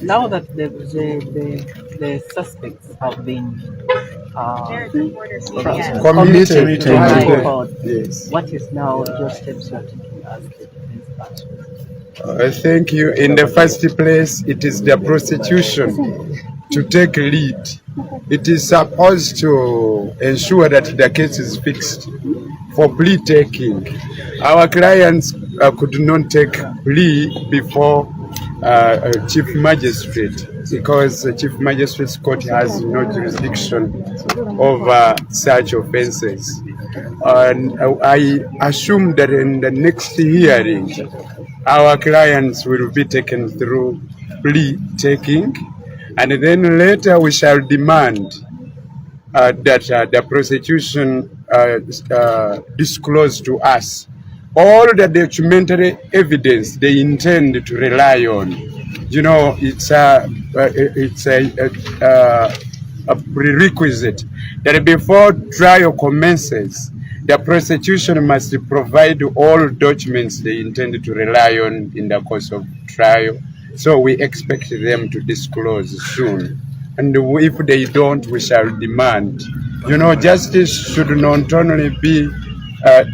Now that the suspects have been committed to high court, yes. What is now your steps you are taking as the defense counsel? Thank you. In the first place, it is the prosecution to take lead. It is supposed to ensure that the case is fixed for plea taking. Our clients could not take plea before Chief Magistrate because the Chief Magistrate's Court has no jurisdiction over such offences. And I assume that in the next hearing, our clients will be taken through plea taking, and then later we shall demand that the prosecution disclose to us all the documentary evidence they intend to rely on. You know, it's a prerequisite that before trial commences, the prosecution must provide all documents they intend to rely on in the course of trial. So we expect them to disclose soon. And if they don't, we shall demand. You know, justice should not only be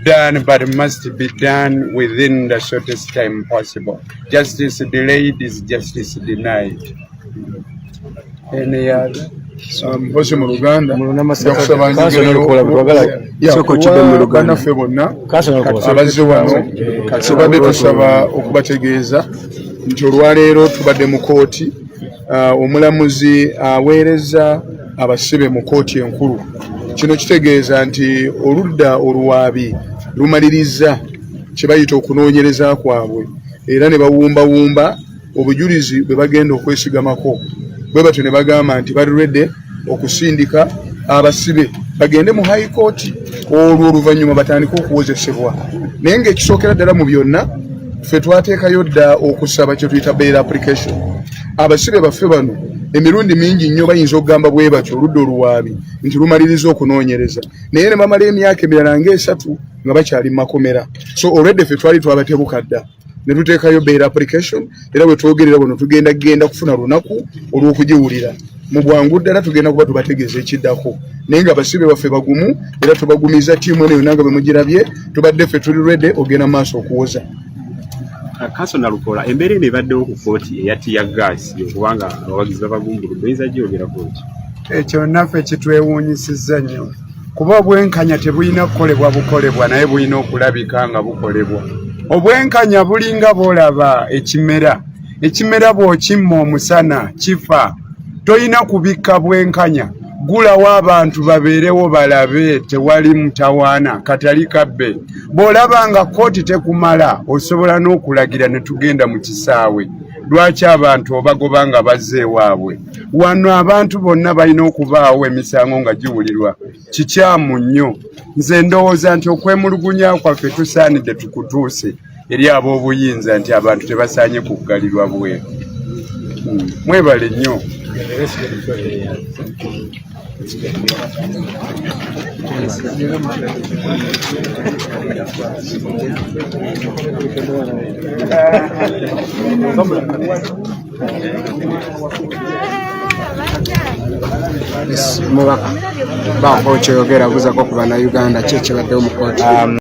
done, but must be done within the shortest time possible. Justice delayed is justice denied. Any other? Mpozi mu Uganda bannaffe bonna abazze wano tubadde tusaba okubategeeza nti olwaleero tubadde mu kooti, omulamuzi aweereza abasibe mu kooti enkulu. Kino kitegeeza nti oludda oluwaabi lumaliriza kye bayita okunoonyereza kwabwe era ne bawumbawumba obujulizi bwe bagenda okwesigamako. Bwe batyo ne bagamba nti bali ready okusindika abasibe bagende mu high court olwo oluvannyuma batandika okuwozesebwa. Naye ng'ekisookera ddala mu byonna ffe twateekayo dda okusaba kye tuyita bail application. Abasibe baffe bano emirundi mingi nnyo bayinza okugamba bwe batyo oludda oluwaabi nti lumaliriza okunoonyereza, naye ne bamala emyaka emirala ng'esatu nga bakyali mu makomera. So already ffe twali twabatebuka dda ne tuteekayo bail application, era bwe twogerera buno tugenda kufuna lunaku olw'okugiwulira. Mu bwangu ddala tugenda kuba tubategeeza ekiddako, naye nga basibe baffe bagumu era tubagumiza ttiimu eno yonna nga bwe mugirabye, tubadde ffe tuli ready ogenda maaso okuwoza. Kaso Nalukoola, embeera eno ebaddewo ku kooti eyatiya gaasi okubanga abawagizi babagumbuludde, oyinza gyogerako ki? Ekyo naffe kitwewuunyisizza nnyo kuba obwenkanya tebulina kukolebwa bukolebwa, naye bulina okulabika nga bukolebwa. Obwenkanya bulinga bw'olaba ekimera bw'okimma omusana kifa. Toyina kubikka bwenkanya, gulawo abantu babeerewo balabe tewali mutawaana katali kabbe. Bw'olaba nga kooti tekumala osobola n'okulagira ne tugenda mu kisaawe. Lwaki abantu obagoba nga bazze ewaabwe? Wano abantu bonna balina okubaawo emisango nga giwulirwa. Kikyamu nnyo. Nze ndowooza nti okwemulugunya kwaffe tusaanidde tukutuuse eri ab'obuyinza nti abantu tebasaanye kuggalirwa bweru. Mwebale nnyo. Mubaka baako kyogera buza ko ku bannayuganda kye kibaddewo mu kooti.